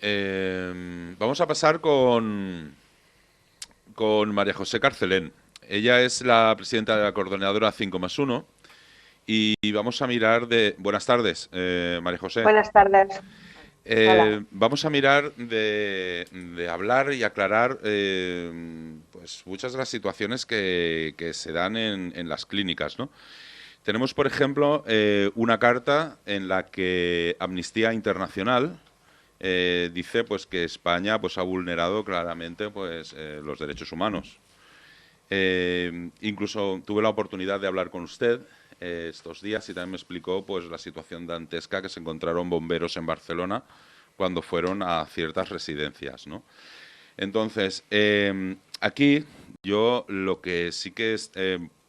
Vamos a pasar con María José Carcelén. Ella es la presidenta de la coordinadora 5+1 y vamos a mirar de... Buenas tardes, María José. Buenas tardes. Hola. Vamos a mirar de hablar y aclarar pues muchas de las situaciones que se dan en las clínicas, ¿no? Tenemos, por ejemplo, una carta en la que Amnistía Internacional dice pues que España pues ha vulnerado claramente pues los derechos humanos. Incluso tuve la oportunidad de hablar con usted estos días y también me explicó pues la situación dantesca que se encontraron bomberos en Barcelona cuando fueron a ciertas residencias, ¿no? Entonces, aquí yo lo que sí que es,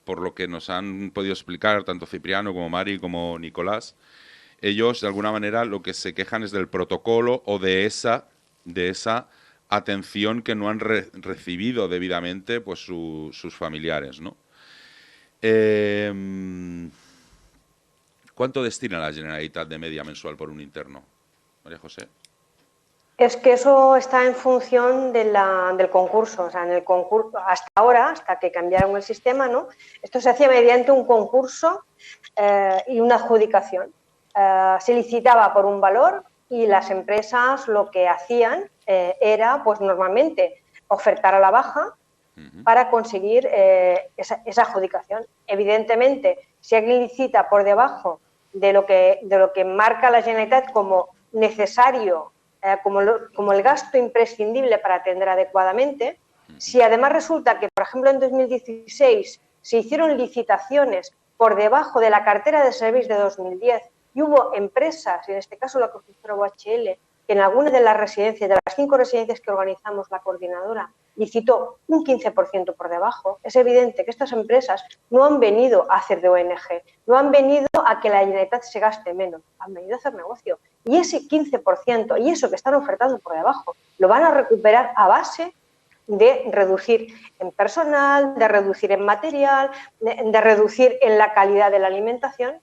por lo que nos han podido explicar tanto Cipriano como Mari como Nicolás, ellos de alguna manera lo que se quejan es del protocolo o de esa atención que no han recibido debidamente pues sus familiares, ¿no? ¿Cuánto destina la Generalitat de media mensual por un interno, María José? Es que eso está en función del concurso. O sea, en el concurso, hasta ahora, hasta que cambiaron el sistema, ¿no? Esto se hacía mediante un concurso y una adjudicación. Se licitaba por un valor y las empresas lo que hacían era, pues normalmente, ofertar a la baja para conseguir esa adjudicación. Evidentemente, si alguien licita por debajo de lo que marca la Generalitat como necesario, como el gasto imprescindible para atender adecuadamente, si además resulta que, por ejemplo, en 2016 se hicieron licitaciones por debajo de la cartera de servicios de 2010 y hubo empresas, en este caso la constructora UHL, que en algunas de las residencias, de las 5 residencias que organizamos la coordinadora, licitó un 15% por debajo, es evidente que estas empresas no han venido a hacer de ONG, no han venido a que la Generalitat se gaste menos, han venido a hacer negocio. Y ese 15% y eso que están ofertando por debajo lo van a recuperar a base de reducir en personal, de reducir en material, de reducir en la calidad de la alimentación.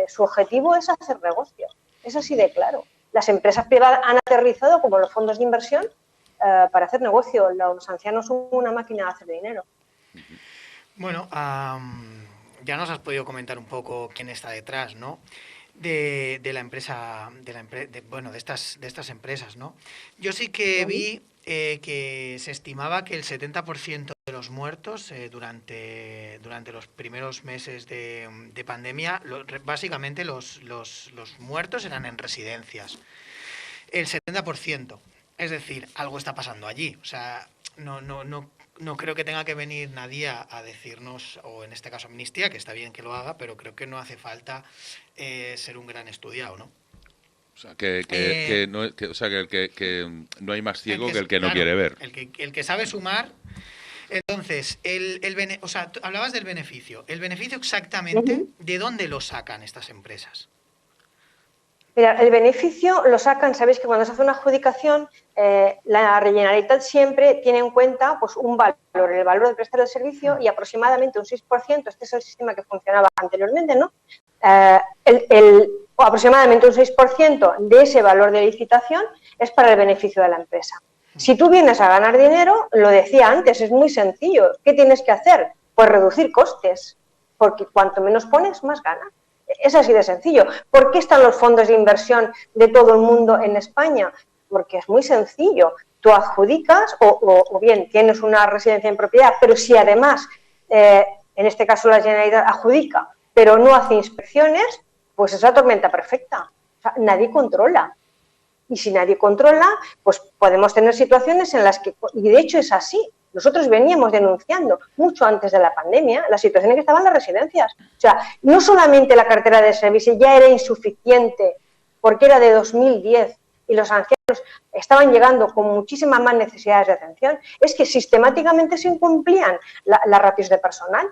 Su objetivo es hacer negocio, es así de claro. Las empresas privadas han aterrizado como los fondos de inversión para hacer negocio. Los ancianos son una máquina de hacer dinero. Bueno, ya nos has podido comentar un poco quién está detrás, ¿no? De la empresa, de estas empresas, ¿no? Yo sí que vi que se estimaba que el 70% de los muertos durante los primeros meses de pandemia, básicamente los muertos eran en residencias. El 70%. Es decir, algo está pasando allí. O sea, no creo que tenga que venir nadie a decirnos, o en este caso Amnistía, que está bien que lo haga, pero creo que no hace falta ser un gran estudiado, ¿no? O sea, que no hay más ciego que el que no quiere ver. El que sabe sumar. Entonces, o sea, hablabas del beneficio. ¿El beneficio exactamente de dónde lo sacan estas empresas? Mira, el beneficio lo sacan, sabéis que cuando se hace una adjudicación, la Generalitat siempre tiene en cuenta pues, un valor, el valor del prestar el servicio y aproximadamente un 6%, este es el sistema que funcionaba anteriormente, ¿no? Aproximadamente un 6% de ese valor de licitación es para el beneficio de la empresa. Si tú vienes a ganar dinero, lo decía antes, es muy sencillo. ¿Qué tienes que hacer? Pues reducir costes, porque cuanto menos pones, más ganas. Es así de sencillo. ¿Por qué están los fondos de inversión de todo el mundo en España? Porque es muy sencillo. Tú adjudicas o bien tienes una residencia en propiedad, pero si además, en este caso la Generalitat adjudica, pero no hace inspecciones, pues es la tormenta perfecta. O sea, nadie controla. Y si nadie controla, pues podemos tener situaciones en las que, y de hecho es así, nosotros veníamos denunciando mucho antes de la pandemia la situación en que estaban las residencias. O sea, no solamente la cartera de servicios ya era insuficiente porque era de 2010 y los ancianos estaban llegando con muchísimas más necesidades de atención, es que sistemáticamente se incumplían las ratios de personal.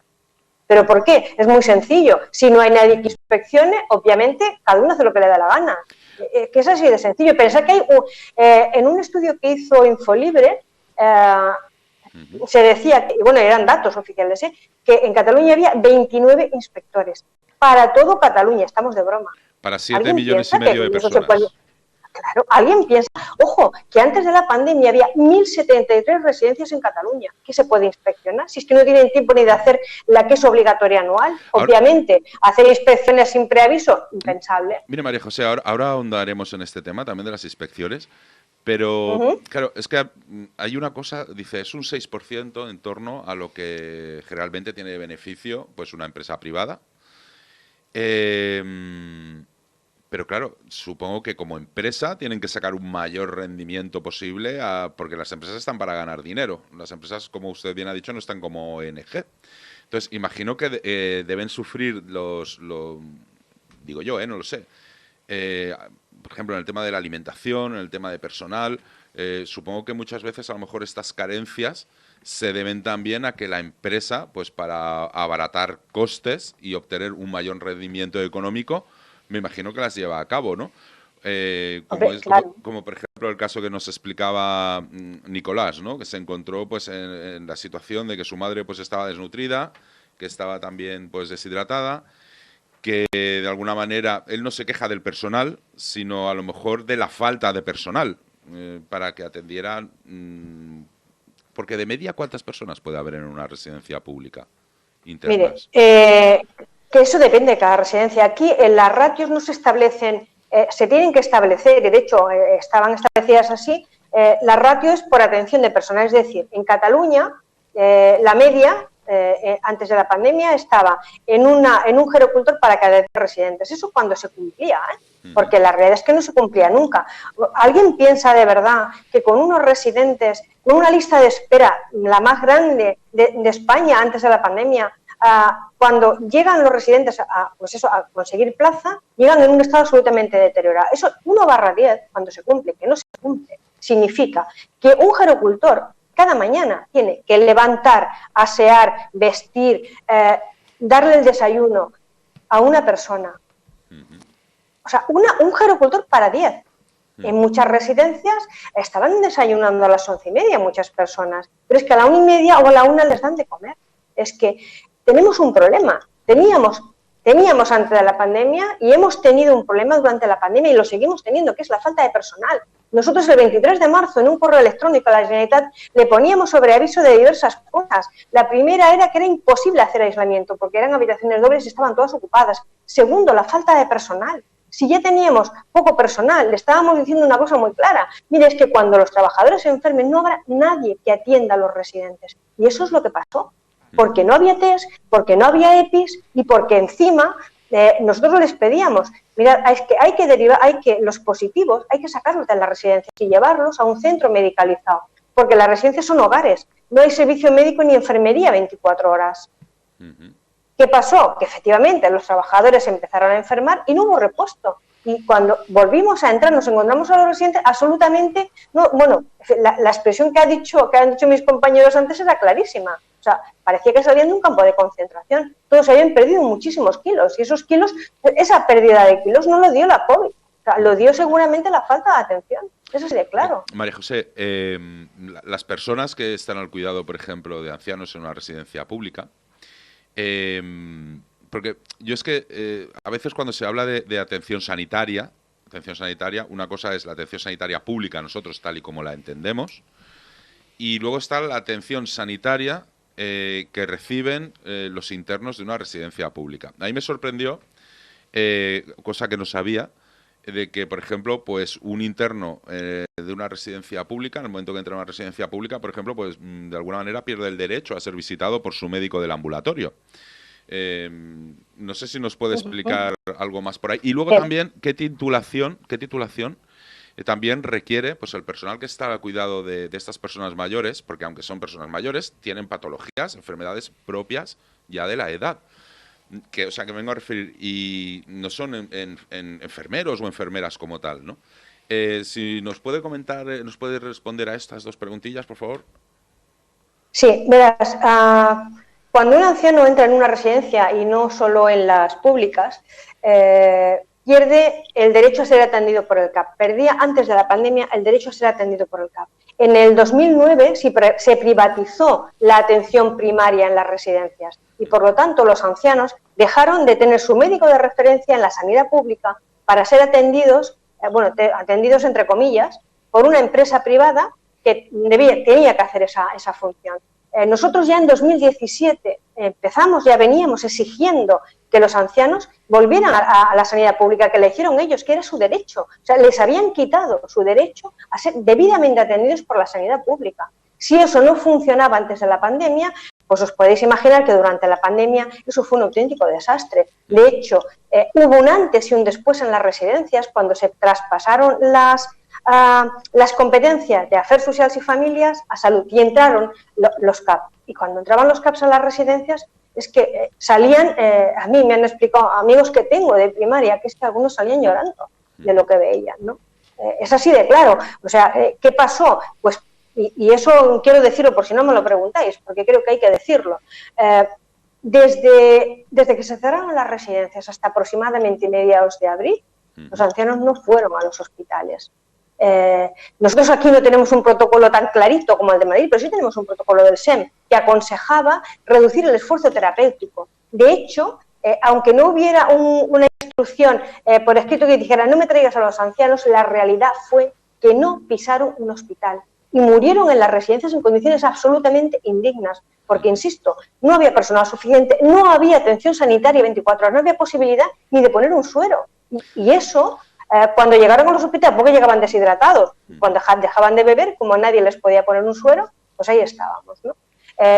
¿Pero por qué? Es muy sencillo. Si no hay nadie que inspeccione, obviamente cada uno hace lo que le da la gana. Que es así de sencillo. Pensad que hay en un estudio que hizo Infolibre, se decía, y bueno, eran datos oficiales, que en Cataluña había 29 inspectores. Para todo Cataluña, estamos de broma. Para 7,5 millones de personas. Claro, alguien piensa, ojo, que antes de la pandemia había 1.073 residencias en Cataluña. ¿Qué se puede inspeccionar? Si es que no tienen tiempo ni de hacer la que es obligatoria anual. Obviamente, hacer inspecciones sin preaviso, impensable. Mire, María José, ahora ahondaremos en este tema también de las inspecciones, pero claro, es que hay una cosa, dice, es un 6% en torno a lo que generalmente tiene de beneficio pues una empresa privada. Pero claro, supongo que como empresa tienen que sacar un mayor rendimiento posible porque las empresas están para ganar dinero. Las empresas, como usted bien ha dicho, no están como ONG. Entonces, imagino que deben sufrir digo yo, no lo sé. Por ejemplo, en el tema de la alimentación, en el tema de personal, supongo que muchas veces a lo mejor estas carencias se deben también a que la empresa, pues para abaratar costes y obtener un mayor rendimiento económico, me imagino que las lleva a cabo, ¿no? Como por ejemplo el caso que nos explicaba Nicolás, ¿no? Que se encontró pues en la situación de que su madre pues estaba desnutrida, que estaba también pues deshidratada, que de alguna manera él no se queja del personal, sino a lo mejor de la falta de personal para que atendieran. Porque de media, ¿cuántas personas puede haber en una residencia pública internas? Mire, que eso depende de cada residencia. Aquí en las ratios no se establecen, se tienen que establecer, y de hecho estaban establecidas así, las ratios por atención de personal. Es decir, en Cataluña la media, antes de la pandemia, estaba en un gerocultor para cada 10 residentes. Eso cuando se cumplía, porque la realidad es que no se cumplía nunca. ¿Alguien piensa de verdad que con unos residentes, con una lista de espera la más grande de España antes de la pandemia, cuando llegan los residentes a conseguir plaza, llegan en un estado absolutamente deteriorado? Eso 1/10, cuando se cumple, que no se cumple, significa que un gerocultor cada mañana tiene que levantar, asear, vestir, darle el desayuno a una persona. O sea, un gerocultor para 10. En muchas residencias estaban desayunando a las 11:30 muchas personas, pero es que a la 1:30 o a la 1 les dan de comer. Es que tenemos un problema. Teníamos antes de la pandemia y hemos tenido un problema durante la pandemia y lo seguimos teniendo, que es la falta de personal. Nosotros el 23 de marzo en un correo electrónico a la Generalitat le poníamos sobre aviso de diversas cosas. La primera era que era imposible hacer aislamiento porque eran habitaciones dobles y estaban todas ocupadas. Segundo, la falta de personal. Si ya teníamos poco personal, le estábamos diciendo una cosa muy clara. Mire, es que cuando los trabajadores se enfermen no habrá nadie que atienda a los residentes. Y eso es lo que pasó. Porque no había test, porque no había EPIs y porque encima nosotros les pedíamos, mirad, los positivos hay que sacarlos de las residencias y llevarlos a un centro medicalizado, porque las residencias son hogares, no hay servicio médico ni enfermería 24 horas. ¿Qué pasó? Que efectivamente los trabajadores empezaron a enfermar y no hubo repuesto. Y cuando volvimos a entrar nos encontramos a los residentes absolutamente, la expresión que han dicho mis compañeros antes era clarísima. O sea, parecía que salían de un campo de concentración. Todos habían perdido muchísimos kilos y esos kilos, esa pérdida de kilos no lo dio la COVID. O sea, lo dio seguramente la falta de atención. Eso sí de claro. María José, las personas que están al cuidado, por ejemplo, de ancianos en una residencia pública, porque yo es que a veces cuando se habla de atención sanitaria, una cosa es la atención sanitaria pública, nosotros tal y como la entendemos, y luego está la atención sanitaria que reciben los internos de una residencia pública. A mí me sorprendió, cosa que no sabía, de que, por ejemplo, pues un interno de una residencia pública, en el momento que entra a una residencia pública, por ejemplo, pues de alguna manera pierde el derecho a ser visitado por su médico del ambulatorio. No sé si nos puede explicar algo más por ahí. Y luego también, ¿qué titulación también requiere pues el personal que está al cuidado de estas personas mayores? Porque aunque son personas mayores, tienen patologías, enfermedades propias ya de la edad. Que me vengo a referir, y no son enfermeros o enfermeras como tal, ¿no? Si nos puede comentar, nos puede responder a estas dos preguntillas, por favor. Sí, verás, cuando un anciano entra en una residencia, y no solo en las públicas, pierde el derecho a ser atendido por el CAP. Perdía antes de la pandemia el derecho a ser atendido por el CAP. En el 2009 se privatizó la atención primaria en las residencias y, por lo tanto, los ancianos dejaron de tener su médico de referencia en la sanidad pública para ser atendidos atendidos entre comillas, por una empresa privada que tenía que hacer esa función. Nosotros ya en 2017 ya veníamos exigiendo que los ancianos volvieran a la sanidad pública, que eligieron ellos, que era su derecho. O sea, les habían quitado su derecho a ser debidamente atendidos por la sanidad pública. Si eso no funcionaba antes de la pandemia, pues os podéis imaginar que durante la pandemia eso fue un auténtico desastre. De hecho, hubo un antes y un después en las residencias cuando se traspasaron las competencias de Afers Socials y Familias a Salud y entraron los CAP. Y cuando entraban los CAPs a las residencias es que salían, a mí me han explicado amigos que tengo de primaria, que es que algunos salían llorando de lo que veían, ¿no? Es así de claro. O sea, ¿qué pasó? Pues, y eso quiero decirlo por si no me lo preguntáis, porque creo que hay que decirlo. Desde que se cerraron las residencias hasta aproximadamente mediados de abril, los ancianos no fueron a los hospitales. Nosotros aquí no tenemos un protocolo tan clarito como el de Madrid, pero sí tenemos un protocolo del SEM que aconsejaba reducir el esfuerzo terapéutico. De hecho, aunque no hubiera una instrucción por escrito que dijera no me traigas a los ancianos, la realidad fue que no pisaron un hospital y murieron en las residencias en condiciones absolutamente indignas, porque, insisto, no había personal suficiente, no había atención sanitaria 24 horas, no había posibilidad ni de poner un suero. Y eso... cuando llegaron a los hospitales, porque llegaban deshidratados, cuando dejaban de beber, como nadie les podía poner un suero, pues ahí estábamos, ¿no?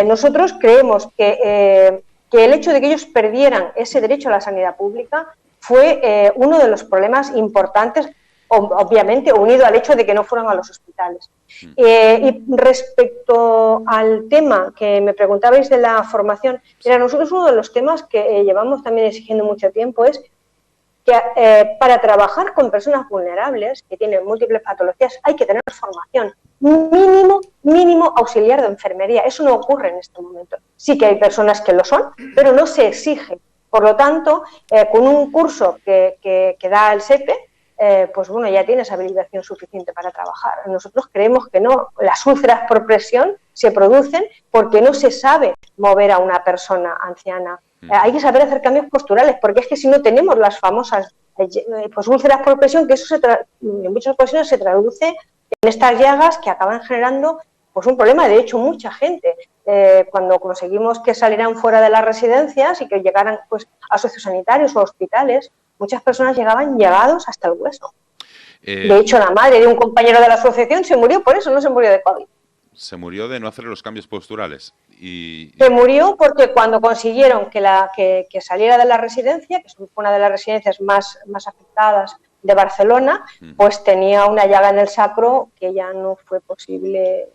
Nosotros creemos que el hecho de que ellos perdieran ese derecho a la sanidad pública fue uno de los problemas importantes, obviamente unido al hecho de que no fueran a los hospitales. Y respecto al tema que me preguntabais de la formación, mira, nosotros uno de los temas que llevamos también exigiendo mucho tiempo es que para trabajar con personas vulnerables que tienen múltiples patologías hay que tener formación, mínimo auxiliar de enfermería. Eso no ocurre en este momento. Sí que hay personas que lo son, pero no se exige. Por lo tanto, con un curso que da el SEPE, pues bueno, ya tienes habilitación suficiente para trabajar. Nosotros creemos que no. Las úlceras por presión se producen porque no se sabe mover a una persona anciana. Hay que saber hacer cambios posturales, porque es que si no tenemos las famosas pues úlceras por presión, que eso en muchas ocasiones se traduce en estas llagas que acaban generando pues un problema. De hecho, mucha gente, cuando conseguimos que salieran fuera de las residencias y que llegaran pues a sociosanitarios o hospitales, muchas personas llegaban llegados hasta el hueso. De hecho, la madre de un compañero de la asociación se murió por eso, no se murió de COVID. Se murió de no hacer los cambios posturales. Se murió porque cuando consiguieron que saliera de la residencia, que fue una de las residencias más afectadas de Barcelona, pues tenía una llaga en el sacro que ya no fue posible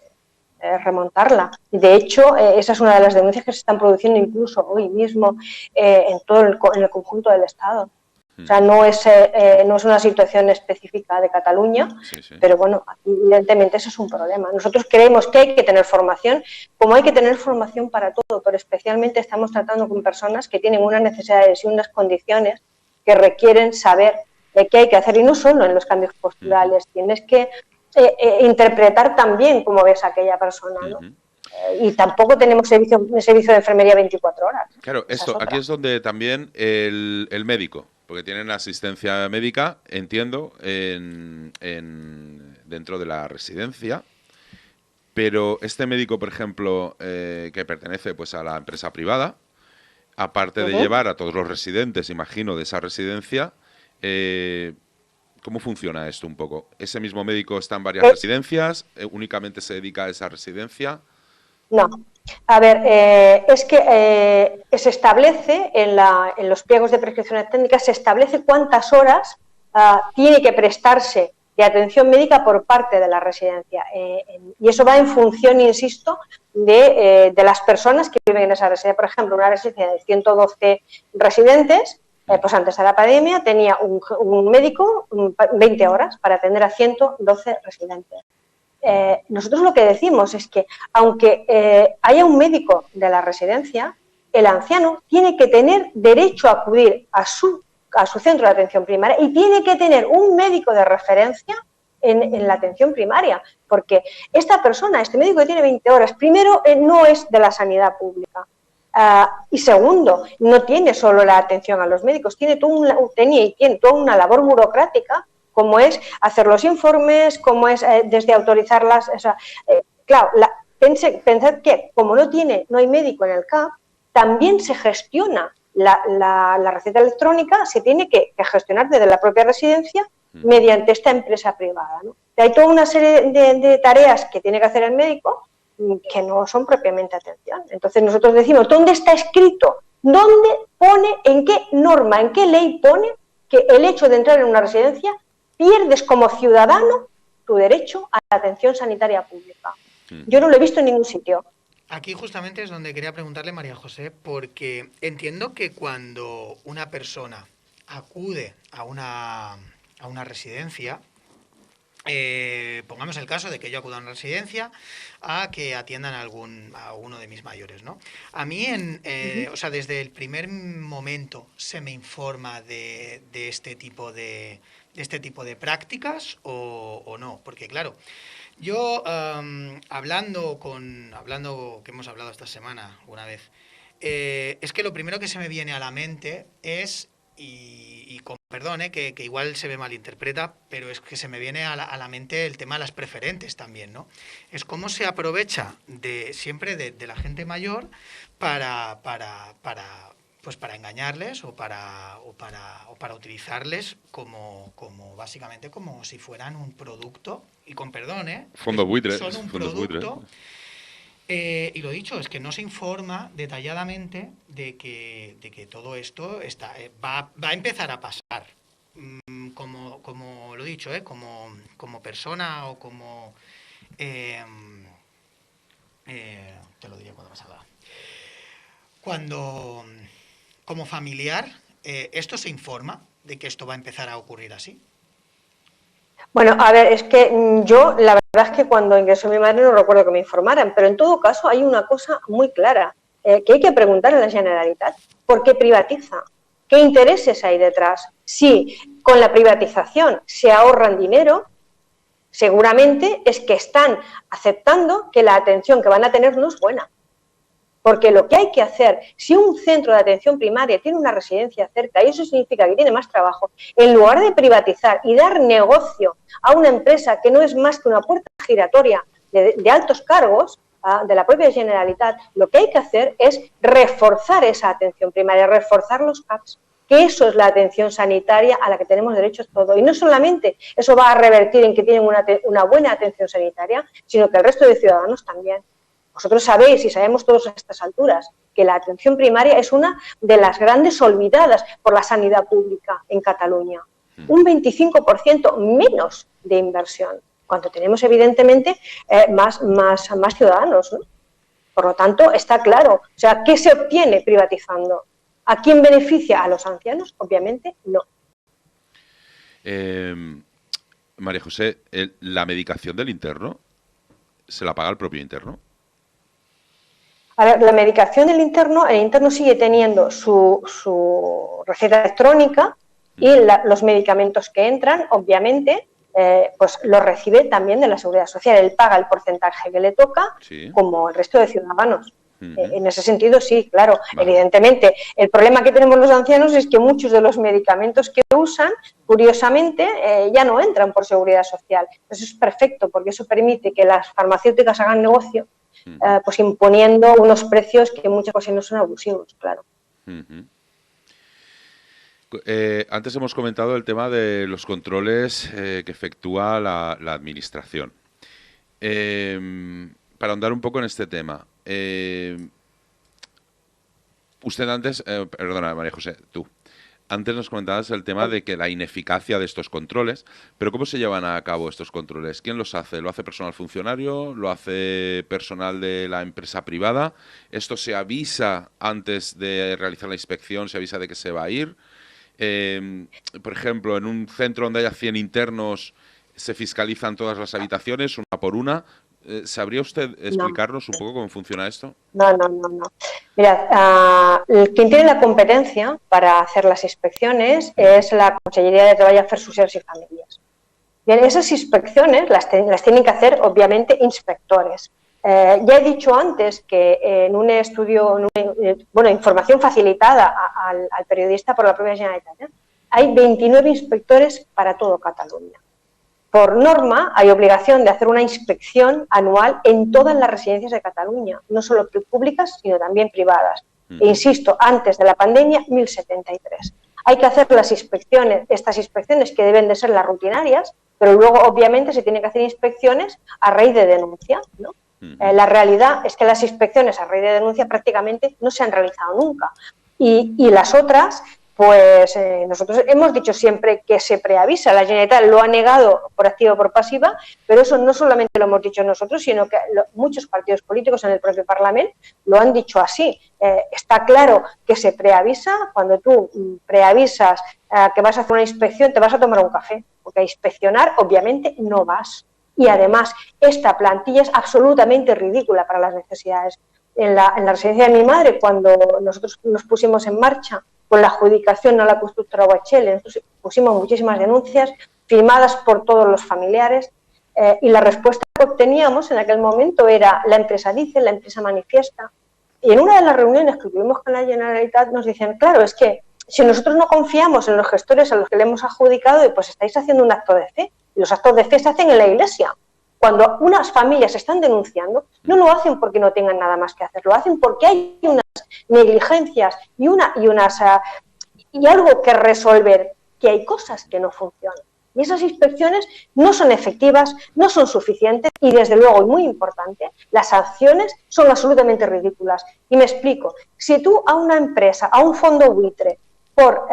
remontarla. De hecho, esa es una de las denuncias que se están produciendo incluso hoy mismo en el conjunto del Estado. O sea, no es una situación específica de Cataluña, pero bueno, aquí evidentemente eso es un problema. Nosotros creemos que hay que tener formación, como hay que tener formación para todo, pero especialmente estamos tratando con personas que tienen unas necesidades y unas condiciones que requieren saber qué hay que hacer, y no solo en los cambios posturales, tienes que interpretar también cómo ves a aquella persona, ¿no? Y tampoco tenemos servicio de enfermería 24 horas. Claro, aquí es donde también el médico, porque tienen asistencia médica, entiendo, dentro de la residencia, pero este médico, por ejemplo, que pertenece pues a la empresa privada, aparte de llevar a todos los residentes, imagino, de esa residencia, ¿cómo funciona esto un poco? ¿Ese mismo médico está en varias residencias? ¿Únicamente se dedica a esa residencia? No. A ver, es que se establece en los pliegos de prescripciones técnicas, se establece cuántas horas tiene que prestarse de atención médica por parte de la residencia. Y eso va en función, insisto, de las personas que viven en esa residencia. Por ejemplo, una residencia de 112 residentes, pues antes de la pandemia tenía un médico 20 horas para atender a 112 residentes. Nosotros lo que decimos es que aunque haya un médico de la residencia, el anciano tiene que tener derecho a acudir a su centro de atención primaria y tiene que tener un médico de referencia en la atención primaria, porque esta persona, este médico que tiene 20 horas, primero no es de la sanidad pública, y segundo, no tiene solo la atención a los médicos, tiene toda una labor burocrática cómo es hacer los informes, cómo es desde autorizarlas. O sea, claro, pensad que como no hay médico en el CAP, también se gestiona la receta electrónica, se tiene que gestionar desde la propia residencia mediante esta empresa privada, ¿no? Hay toda una serie de tareas que tiene que hacer el médico que no son propiamente atención. Entonces nosotros decimos, ¿dónde está escrito? ¿Dónde pone, en qué norma, en qué ley pone que el hecho de entrar en una residencia pierdes como ciudadano tu derecho a la atención sanitaria pública? Yo no lo he visto en ningún sitio. Aquí justamente es donde quería preguntarle, María José, porque entiendo que cuando una persona acude a una residencia, pongamos el caso de que yo acuda a una residencia a que atiendan a uno de mis mayores, ¿no? A mí, o sea, desde el primer momento se me informa de este tipo de prácticas o no, porque claro, yo hablando que hemos hablado esta semana una vez, es que lo primero que se me viene a la mente es y con perdón, que igual se me malinterpreta, pero es que se me viene a la mente el tema de las preferentes también, ¿no? Es cómo se aprovecha siempre de la gente mayor para engañarles o para utilizarles como básicamente como si fueran un producto, y con perdón, Fondo buitre, son un producto. Y lo dicho, es que no se informa detalladamente de que todo esto va a empezar a pasar. Como lo he dicho, como persona o como... te lo diré cuando más haga. Como familiar, ¿esto se informa de que esto va a empezar a ocurrir así? Bueno, a ver, es que yo la verdad es que cuando ingresó mi madre no recuerdo que me informaran, pero en todo caso hay una cosa muy clara que hay que preguntar a la Generalitat. ¿Por qué privatiza? ¿Qué intereses hay detrás? Si con la privatización se ahorran dinero, seguramente es que están aceptando que la atención que van a tener no es buena. Porque lo que hay que hacer, si un centro de atención primaria tiene una residencia cerca y eso significa que tiene más trabajo, en lugar de privatizar y dar negocio a una empresa que no es más que una puerta giratoria de altos cargos de la propia Generalitat, lo que hay que hacer es reforzar esa atención primaria, reforzar los CAPs, que eso es la atención sanitaria a la que tenemos derechos todos. Y no solamente eso va a revertir en que tienen una buena atención sanitaria, sino que el resto de ciudadanos también. Vosotros sabéis y sabemos todos a estas alturas que la atención primaria es una de las grandes olvidadas por la sanidad pública en Cataluña. Un 25% menos de inversión, cuando tenemos evidentemente más ciudadanos, ¿no? Por lo tanto, está claro. O sea, ¿qué se obtiene privatizando? ¿A quién beneficia? ¿A los ancianos? Obviamente no. María José, ¿la medicación del interno se la paga el propio interno? A ver, la medicación del interno, el interno sigue teniendo su receta electrónica y los medicamentos que entran, obviamente, pues los recibe también de la Seguridad Social. Él paga el porcentaje que le toca, sí, como el resto de ciudadanos. En ese sentido, sí, claro. Vale. Evidentemente, el problema que tenemos los ancianos es que muchos de los medicamentos que usan, curiosamente, ya no entran por Seguridad Social. Eso es perfecto, porque eso permite que las farmacéuticas hagan negocio, pues imponiendo unos precios que en muchas ocasiones son abusivos, claro. Antes hemos comentado el tema de los controles que efectúa la administración. Para ahondar un poco en este tema, usted antes, perdona María José, tú, antes nos comentabas el tema de que la ineficacia de estos controles, pero ¿cómo se llevan a cabo estos controles? ¿Quién los hace? ¿Lo hace personal funcionario? ¿Lo hace personal de la empresa privada? ¿Esto se avisa antes de realizar la inspección? ¿Se avisa de que se va a ir? Por ejemplo, en un centro donde haya 100 internos, ¿se fiscalizan todas las habitaciones, una por una? ¿Sabría usted explicarnos un poco cómo funciona esto? No. Mirad, quien tiene la competencia para hacer las inspecciones es la Consellería de Trabajo, Afers Socials y Famílias. Bien, esas inspecciones las tienen que hacer, obviamente, inspectores. Ya he dicho antes que en un estudio, información facilitada al periodista por la propia Generalitat, hay 29 inspectores para todo Cataluña. Por norma, hay obligación de hacer una inspección anual en todas las residencias de Cataluña, no solo públicas, sino también privadas. E insisto, antes de la pandemia, 1073. Hay que hacer las inspecciones, estas inspecciones que deben de ser las rutinarias, pero luego, obviamente, se tienen que hacer inspecciones a raíz de denuncia, ¿no? La realidad es que las inspecciones a raíz de denuncia prácticamente no se han realizado nunca. Y las otras, pues nosotros hemos dicho siempre que se preavisa. La Generalitat lo ha negado por activa o por pasiva, pero eso no solamente lo hemos dicho nosotros, sino que muchos partidos políticos en el propio Parlamento lo han dicho así. Está claro que se preavisa. Cuando tú preavisas que vas a hacer una inspección, te vas a tomar un café, porque a inspeccionar obviamente no vas. Y además, esta plantilla es absolutamente ridícula para las necesidades. En la residencia de mi madre, cuando nosotros nos pusimos en marcha con la adjudicación a la constructora OHL, nosotros pusimos muchísimas denuncias firmadas por todos los familiares y la respuesta que obteníamos en aquel momento era: la empresa dice, la empresa manifiesta. Y en una de las reuniones que tuvimos con la Generalitat nos decían: claro, es que si nosotros no confiamos en los gestores a los que le hemos adjudicado, pues estáis haciendo un acto de fe. Y los actos de fe se hacen en la iglesia. Cuando unas familias están denunciando, no lo hacen porque no tengan nada más que hacer, lo hacen porque hay unas negligencias y algo que resolver, que hay cosas que no funcionan. Y esas inspecciones no son efectivas, no son suficientes y, desde luego, y muy importante, las sanciones son absolutamente ridículas. Y me explico. Si tú a una empresa, a un fondo buitre, por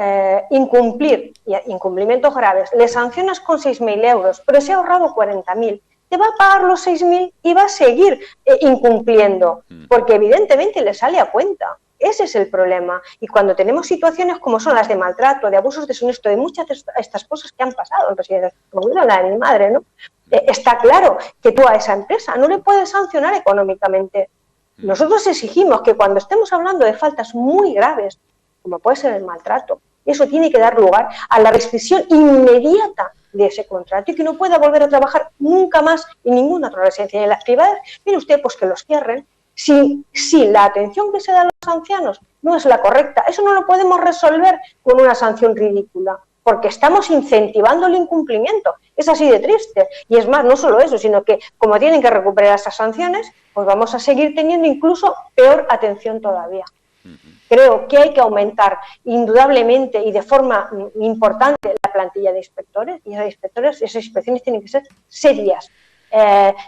incumplir, incumplimientos graves, le sancionas con 6.000 euros, pero se ha ahorrado 40.000, te va a pagar los 6.000 y va a seguir incumpliendo, porque evidentemente le sale a cuenta. Ese es el problema. Y cuando tenemos situaciones como son las de maltrato, de abusos deshonestos, de muchas de estas cosas que han pasado en residencias, como la de mi madre, ¿no? Está claro que tú a esa empresa no le puedes sancionar económicamente. Nosotros exigimos que cuando estemos hablando de faltas muy graves, como puede ser el maltrato, eso tiene que dar lugar a la rescisión inmediata de ese contrato y que no pueda volver a trabajar nunca más en ninguna otra residencia. Y en las privadas, mire usted, pues que los cierren. Si la atención que se da a los ancianos no es la correcta, eso no lo podemos resolver con una sanción ridícula, porque estamos incentivando el incumplimiento. Es así de triste. Y es más, no solo eso, sino que como tienen que recuperar esas sanciones, pues vamos a seguir teniendo incluso peor atención todavía. Creo que hay que aumentar indudablemente y de forma importante la plantilla de inspectores, y esas inspecciones tienen que ser serias,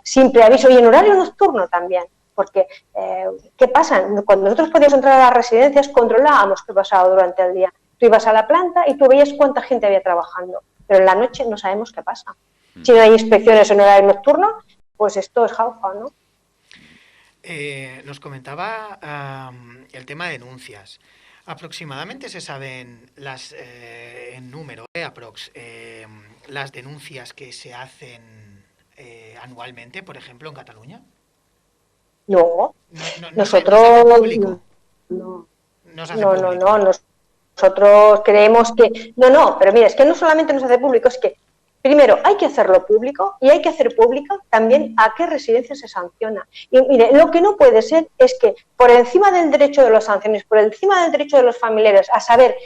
sin preaviso y en horario nocturno también, porque ¿qué pasa? Cuando nosotros podíamos entrar a las residencias, controlábamos qué pasaba durante el día. Tú ibas a la planta y tú veías cuánta gente había trabajando, pero en la noche no sabemos qué pasa. Si no hay inspecciones en horario nocturno, pues esto es jauja, ¿no? Nos comentaba el tema de denuncias. Aproximadamente se saben en número, las denuncias que se hacen anualmente, por ejemplo, en Cataluña. No, nosotros nosotros creemos que pero mira, es que no solamente nos hace público, es que primero hay que hacerlo público y hay que hacer público también a qué residencia se sanciona. Y mire, lo que no puede ser es que por encima del derecho de los sanciones, por encima del derecho de los familiares a saber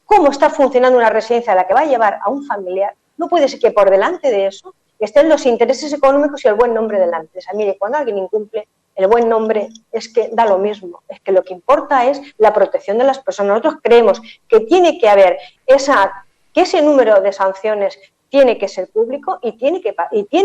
cómo está funcionando una residencia a la que va a llevar a un familiar, no puede ser que por delante de eso estén los intereses económicos y el buen nombre de la empresa. Mire, cuando alguien incumple, el buen nombre es que da lo mismo, es que lo que importa es la protección de las personas. Nosotros creemos que tiene que haber que ese número de sanciones tiene que ser público y tiene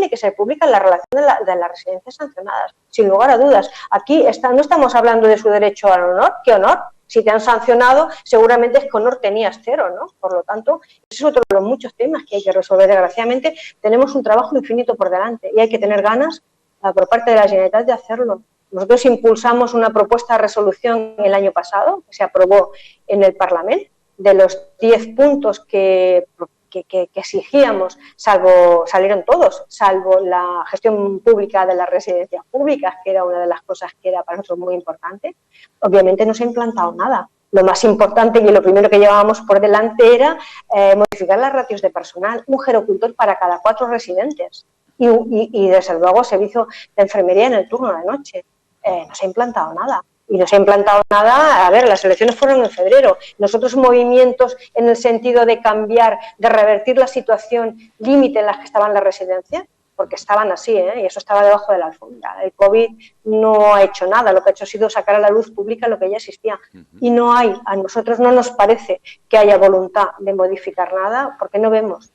que ser pública la relación de las residencias sancionadas, sin lugar a dudas. Aquí no estamos hablando de su derecho al honor. ¿Qué honor? Si te han sancionado, seguramente es que honor tenías cero, ¿no? Por lo tanto, ese es otro de los muchos temas que hay que resolver. Desgraciadamente, tenemos un trabajo infinito por delante y hay que tener ganas por parte de la Generalitat de hacerlo. Nosotros impulsamos una propuesta de resolución el año pasado, que se aprobó en el Parlamento, de los 10 puntos que exigíamos, salieron todos, salvo la gestión pública de las residencias públicas, que era una de las cosas que era para nosotros muy importante. Obviamente no se ha implantado nada. Lo más importante y lo primero que llevábamos por delante era modificar las ratios de personal, un gerocultor para cada 4 residentes y desde luego servicio de enfermería en el turno de noche. No se ha implantado nada. y no se ha implantado nada. A ver, las elecciones fueron en febrero. Nosotros movimientos en el sentido de cambiar, de revertir la situación límite en la que estaban las residencias, porque estaban así, y eso estaba debajo de la alfombra. El COVID no ha hecho nada, lo que ha hecho ha sido sacar a la luz pública lo que ya existía. Y no hay, a nosotros no nos parece que haya voluntad de modificar nada, porque no vemos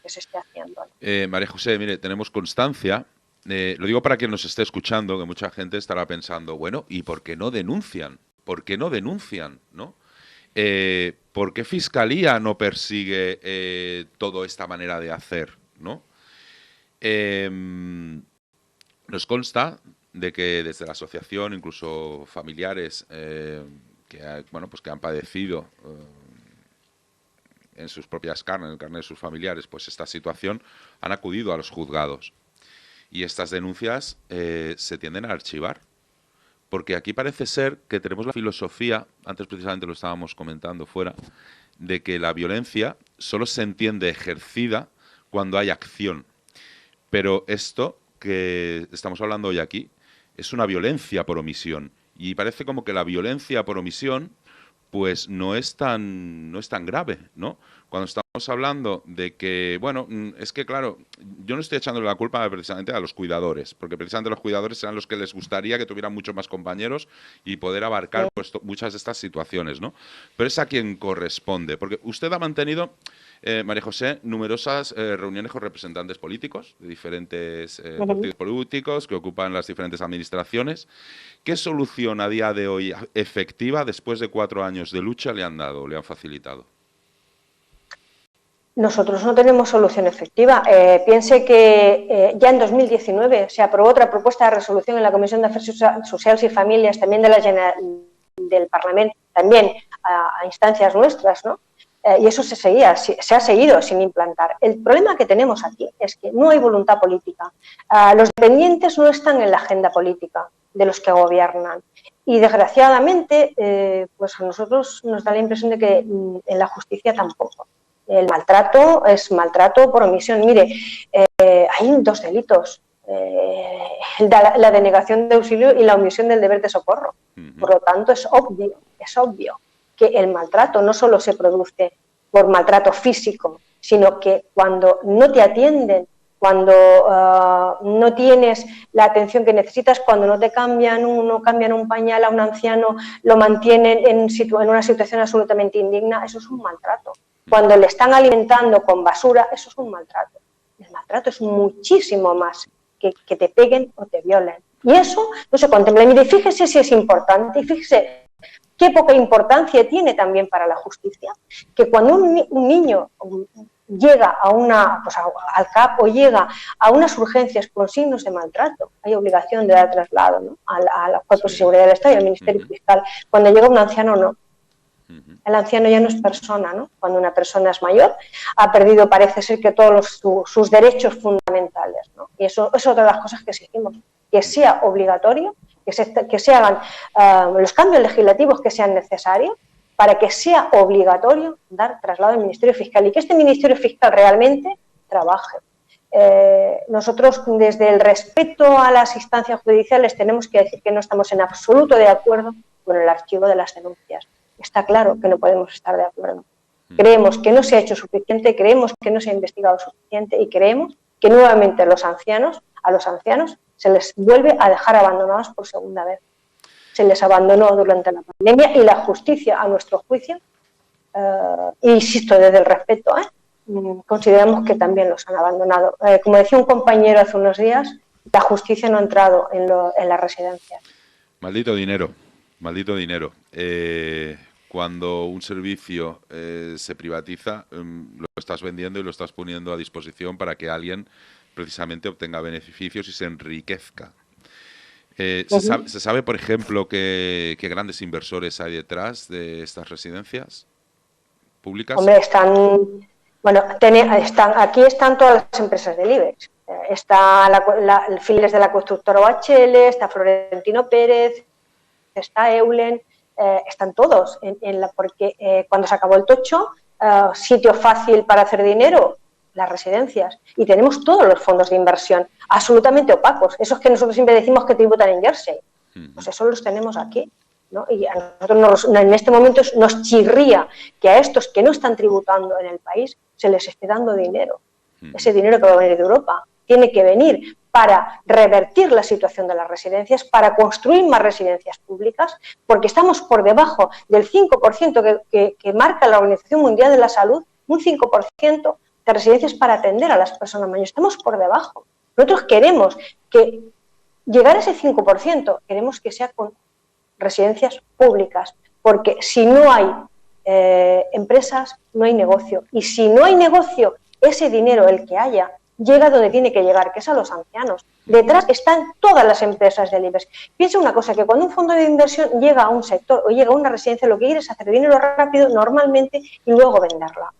que se esté haciendo. María José, mire, tenemos constancia, lo digo para quien nos esté escuchando, que mucha gente estará pensando, bueno, ¿y por qué no denuncian? ¿Por qué no denuncian? ¿No? ¿Por qué Fiscalía no persigue toda esta manera de hacer? ¿No? Nos consta de que desde la asociación, incluso familiares que han padecido en sus propias carnes, en el carne de sus familiares, pues esta situación, han acudido a los juzgados. Y estas denuncias se tienden a archivar. Porque aquí parece ser que tenemos la filosofía, antes precisamente lo estábamos comentando fuera, de que la violencia solo se entiende ejercida cuando hay acción. Pero esto que estamos hablando hoy aquí es una violencia por omisión. Y parece como que la violencia por omisión pues no es tan grave, ¿no? Cuando estamos hablando de que, bueno, es que claro, yo no estoy echándole la culpa precisamente a los cuidadores, porque precisamente los cuidadores serán los que les gustaría que tuvieran muchos más compañeros y poder abarcar pues, muchas de estas situaciones, ¿no? Pero es a quien corresponde, porque usted ha mantenido, María José, numerosas reuniones con representantes políticos de diferentes partidos políticos que ocupan las diferentes administraciones. ¿Qué solución a día de hoy efectiva, después de 4 años de lucha, le han dado, le han facilitado? Nosotros no tenemos solución efectiva. Piense que ya en 2019 se aprobó otra propuesta de resolución en la Comisión de Afers Socials y Familias, también del Parlamento, también a instancias nuestras, ¿no? Y eso se ha seguido sin implantar. El problema que tenemos aquí es que no hay voluntad política. Los dependientes no están en la agenda política de los que gobiernan. Y desgraciadamente, pues a nosotros nos da la impresión de que en la justicia tampoco. El maltrato es maltrato por omisión. Mire, hay 2 delitos, la denegación de auxilio y la omisión del deber de socorro. Por lo tanto, es obvio que el maltrato no solo se produce por maltrato físico, sino que cuando no te atienden, cuando no tienes la atención que necesitas, cuando no cambian un pañal a un anciano, lo mantienen en una situación absolutamente indigna, eso es un maltrato. Cuando le están alimentando con basura, eso es un maltrato. El maltrato es muchísimo más que te peguen o te violen. Y eso no se contempla. Mire, fíjese si es importante y fíjese qué poca importancia tiene también para la justicia, que cuando un niño llega al CAP o llega a unas urgencias con signos de maltrato, hay obligación de dar traslado, ¿no?, a los cuerpos de seguridad del Estado y al Ministerio Fiscal. Cuando llega un anciano, no. El anciano ya no es persona, ¿no? Cuando una persona es mayor, ha perdido, parece ser, que todos sus derechos fundamentales, ¿no? Y eso es otra de las cosas que exigimos, que sea obligatorio, que se hagan los cambios legislativos que sean necesarios para que sea obligatorio dar traslado al Ministerio Fiscal y que este Ministerio Fiscal realmente trabaje. Nosotros, desde el respeto a las instancias judiciales, tenemos que decir que no estamos en absoluto de acuerdo con el archivo de las denuncias. Está claro que no podemos estar de acuerdo. Creemos que no se ha hecho suficiente, creemos que no se ha investigado suficiente y creemos que nuevamente a los ancianos se les vuelve a dejar abandonados por segunda vez. Se les abandonó durante la pandemia y la justicia, a nuestro juicio, insisto, desde el respeto, consideramos que también los han abandonado. Como decía un compañero hace unos días, la justicia no ha entrado en las residencias. Maldito dinero, maldito dinero. Cuando un servicio se privatiza, lo estás vendiendo y lo estás poniendo a disposición para que alguien precisamente obtenga beneficios y se enriquezca. ¿Se sabe, por ejemplo, qué grandes inversores hay detrás de estas residencias públicas? Hombre, aquí están todas las empresas del IBEX. Está el filiales de la constructora OHL, está Florentino Pérez, está Eulen, están todos, porque cuando se acabó el tocho, sitio fácil para hacer dinero, las residencias, y tenemos todos los fondos de inversión absolutamente opacos, esos que nosotros siempre decimos que tributan en Jersey. Pues eso los tenemos aquí, ¿no? Y a nosotros en este momento nos chirría que a estos que no están tributando en el país se les esté dando dinero. Ese dinero que va a venir de Europa tiene que venir para revertir la situación de las residencias, para construir más residencias públicas, porque estamos por debajo del 5% que marca la Organización Mundial de la Salud, un 5% de residencias para atender a las personas mayores. Estamos por debajo. Nosotros queremos que llegar a ese 5%, queremos que sea con residencias públicas, porque si no hay empresas, no hay negocio. Y si no hay negocio, ese dinero, el que haya, llega donde tiene que llegar, que es a los ancianos. Detrás están todas las empresas del IBEX. Piensa una cosa, que cuando un fondo de inversión llega a un sector o llega a una residencia, lo que quiere es hacer dinero rápido, normalmente, y luego venderla.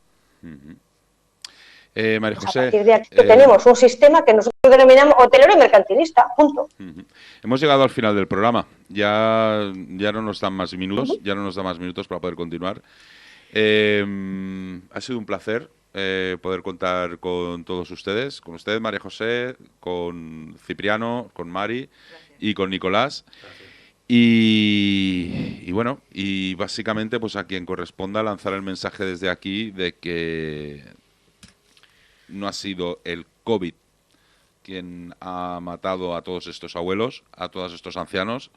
María José, A partir de aquí tenemos un sistema que nosotros denominamos hotelero y mercantilista, punto. Hemos llegado al final del programa. Ya no nos dan más minutos, ya no nos da más minutos para poder continuar. Ha sido un placer poder contar con todos ustedes, con usted, María José, con Cipriano, con Mari y con Nicolás. Y bueno, y básicamente pues a quien corresponda lanzar el mensaje desde aquí de que no ha sido el COVID quien ha matado a todos estos abuelos, a todos estos ancianos,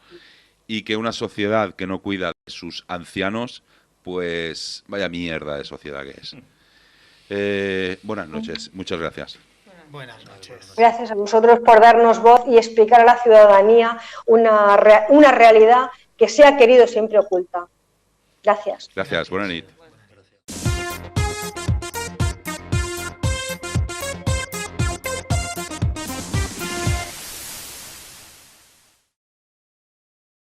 y que una sociedad que no cuida de sus ancianos, pues vaya mierda de sociedad que es. Buenas noches, muchas gracias. Buenas noches. Gracias a vosotros por darnos voz y explicar a la ciudadanía una realidad que se ha querido siempre oculta. Gracias. Gracias, buena nit.